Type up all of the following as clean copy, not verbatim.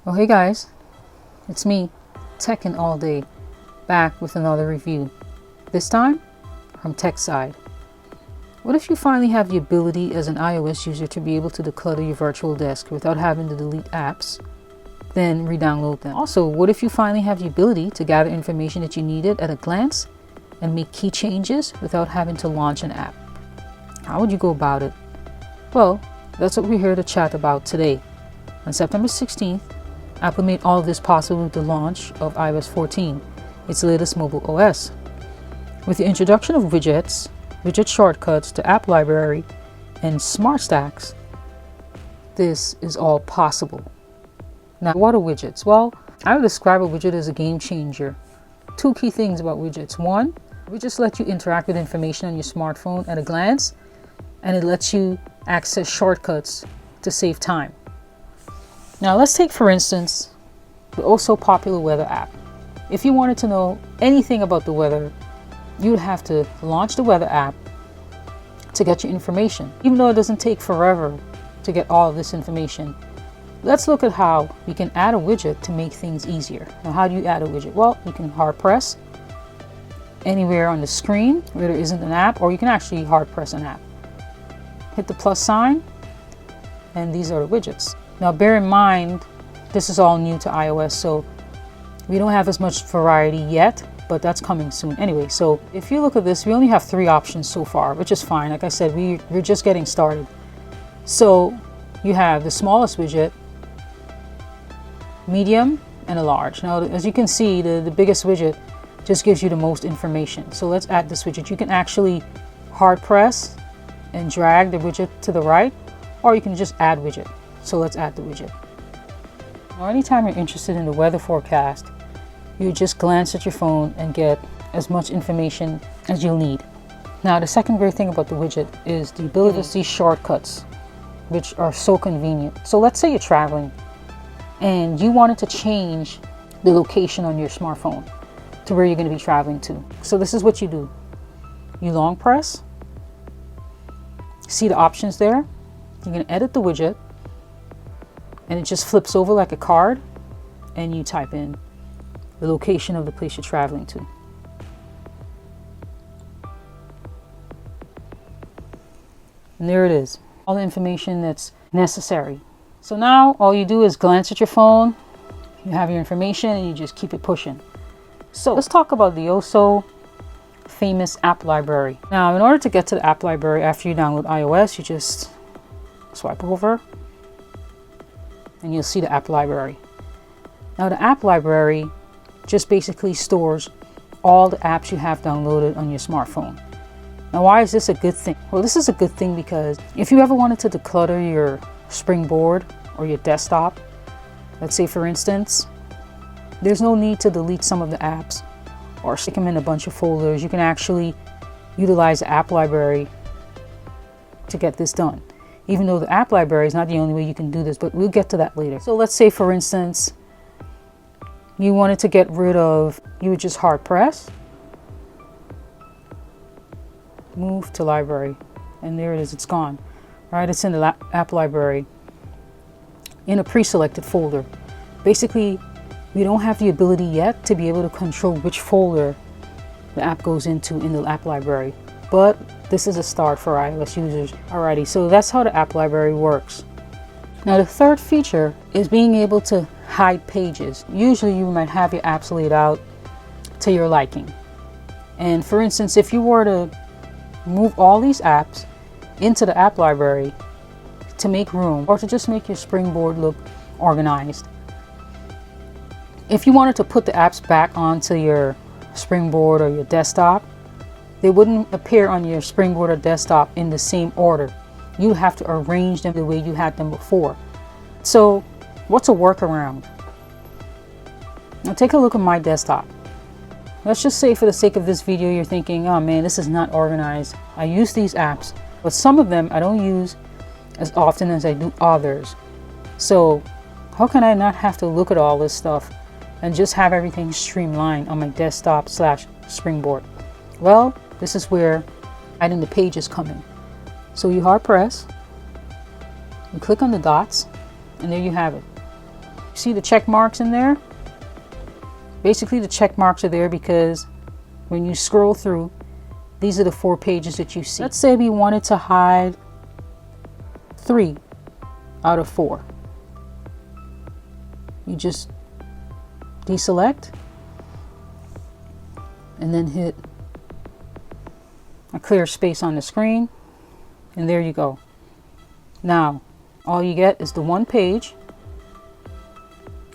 Oh hey guys, it's me, Techin All Day, back with another review. This time, from tech side. What if you finally have the ability as an iOS user to be able to declutter your virtual disk without having to delete apps, then re-download them? Also, what if you finally have the ability to gather information that you needed at a glance and make key changes without having to launch an app? How would you go about it? Well, that's what we're here to chat about today. On September 16th, Apple made all of this possible with the launch of iOS 14, its latest mobile OS. With the introduction of widgets, widget shortcuts to app library, and smart stacks, this is all possible. Now, what are widgets? Well, I would describe a widget as a game changer. Two key things about widgets. One, widgets let you interact with information on your smartphone at a glance, and it lets you access shortcuts to save time. Now let's take, for instance, the also popular weather app. If you wanted to know anything about the weather, you'd have to launch the weather app to get your information. Even though it doesn't take forever to get all of this information, let's look at how we can add a widget to make things easier. Now, how do you add a widget? Well, you can hard press anywhere on the screen where there isn't an app, or you can actually hard press an app. Hit the plus sign, and these are the widgets. Now bear in mind, this is all new to iOS, so we don't have as much variety yet, but that's coming soon. Anyway, so if you look at this, we only have 3 options so far, which is fine. Like I said, we're just getting started. So you have the smallest widget, medium, and a large. Now, as you can see, the biggest widget just gives you the most information. So let's add this widget. You can actually hard press and drag the widget to the right, or you can just add widget. So let's add the widget. Now, anytime you're interested in the weather forecast, you just glance at your phone and get as much information as you'll need. Now, the second great thing about the widget is the ability to see shortcuts, which are so convenient. So let's say you're traveling and you wanted to change the location on your smartphone to where you're going to be traveling to. So this is what you do. You long press, see the options there. You're going to edit the widget, and it just flips over like a card, and you type in the location of the place you're traveling to. And there it is, all the information that's necessary. So now all you do is glance at your phone, you have your information, and you just keep it pushing. So let's talk about the also famous app library. Now, in order to get to the app library after you download iOS, you just swipe over and you'll see the app library. Now, the app library just basically stores all the apps you have downloaded on your smartphone. Now, why is this a good thing? Well, this is a good thing because if you ever wanted to declutter your Springboard or your desktop, let's say for instance, there's no need to delete some of the apps or stick them in a bunch of folders. You can actually utilize the app library to get this done. Even though the app library is not the only way you can do this, but we'll get to that later. So let's say, for instance, you wanted to get rid of, you would just hard press, move to library, and there it is, it's gone. Right, it's in the app library in a pre-selected folder. Basically, we don't have the ability yet to be able to control which folder the app goes into in the app library, but this is a start for iOS users. Alrighty, so that's how the app library works. Now, the third feature is being able to hide pages. Usually you might have your apps laid out to your liking. And for instance, if you were to move all these apps into the app library to make room or to just make your Springboard look organized, if you wanted to put the apps back onto your Springboard or your desktop, they wouldn't appear on your Springboard or desktop in the same order. You have to arrange them the way you had them before. So what's a workaround? Now take a look at my desktop. Let's just say, for the sake of this video, you're thinking, oh man, this is not organized. I use these apps, but some of them I don't use as often as I do others. So how can I not have to look at all this stuff and just have everything streamlined on my desktop / Springboard? Well, this is where adding the pages come in. So you hard press, you click on the dots, and there you have it. See the check marks in there? Basically, the check marks are there because when you scroll through, these are the 4 pages that you see. Let's say we wanted to hide 3 out of 4. You just deselect and then hit a clear space on the screen, and there you go. Now, all you get is the 1 page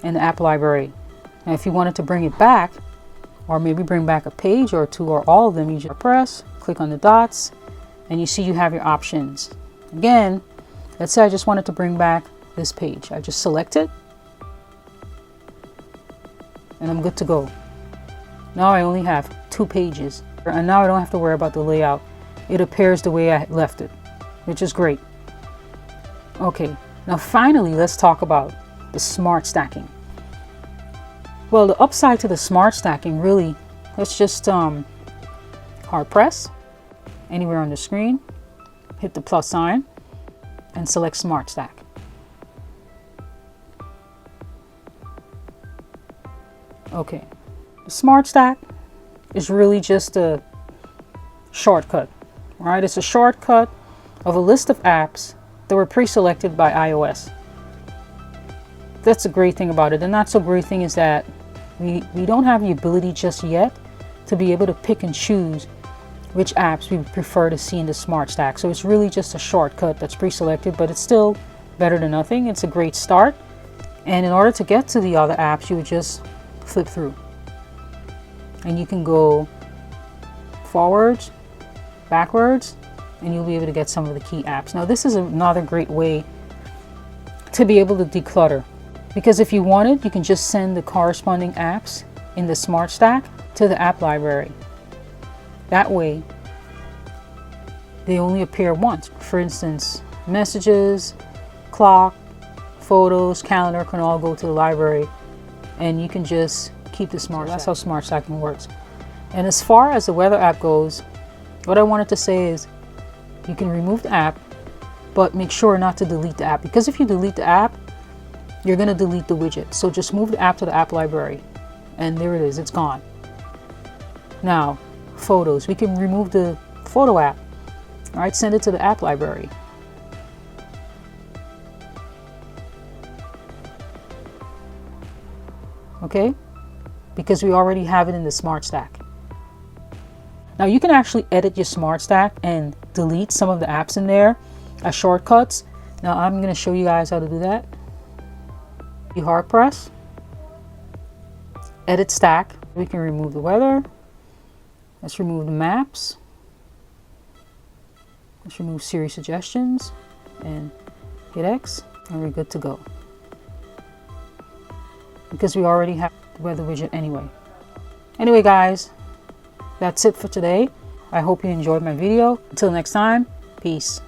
and the app library. Now, if you wanted to bring it back, or maybe bring back a page or 2 or all of them, you just press, click on the dots, and you see you have your options. Again, let's say I just wanted to bring back this page. I just select it, and I'm good to go. Now I only have 2 pages, and now I don't have to worry about the layout. It appears the way I left it, which is great. Okay, now finally, let's talk about the smart stacking. Well, the upside to the smart stacking, really, let's just hard press anywhere on the screen, hit the plus sign, and select Smart Stack. Okay, the Smart Stack is really just a shortcut, right? It's a shortcut of a list of apps that were pre-selected by iOS. That's a great thing about it. The not so great thing is that we don't have the ability just yet to be able to pick and choose which apps we prefer to see in the Smart Stack. So it's really just a shortcut that's pre-selected, but it's still better than nothing. It's a great start. And in order to get to the other apps, you would just flip through. And you can go forwards, backwards, and you'll be able to get some of the key apps. Now, this is another great way to be able to declutter. Because if you wanted, you can just send the corresponding apps in the Smart Stack to the app library. That way, they only appear once. For instance, messages, clock, photos, calendar can all go to the library, and you can just keep the Smart Stack. That's how Smart Stacking works. And as far as the weather app goes, what I wanted to say is you can remove the app, but make sure not to delete the app. Because if you delete the app, you're going to delete the widget. So just move the app to the app library, and there it is, it's gone. Now, photos, we can remove the photo app. All right, send it to the app library. Okay, because we already have it in the Smart Stack. Now you can actually edit your Smart Stack and delete some of the apps in there as shortcuts. Now I'm going to show you guys how to do that. You hard press, edit stack. We can remove the weather. Let's remove the maps. Let's remove Siri suggestions and hit X, and we're good to go. Because we already have the weather widget anyway. Anyway, guys, that's it for today. I hope you enjoyed my video. Until next time, peace.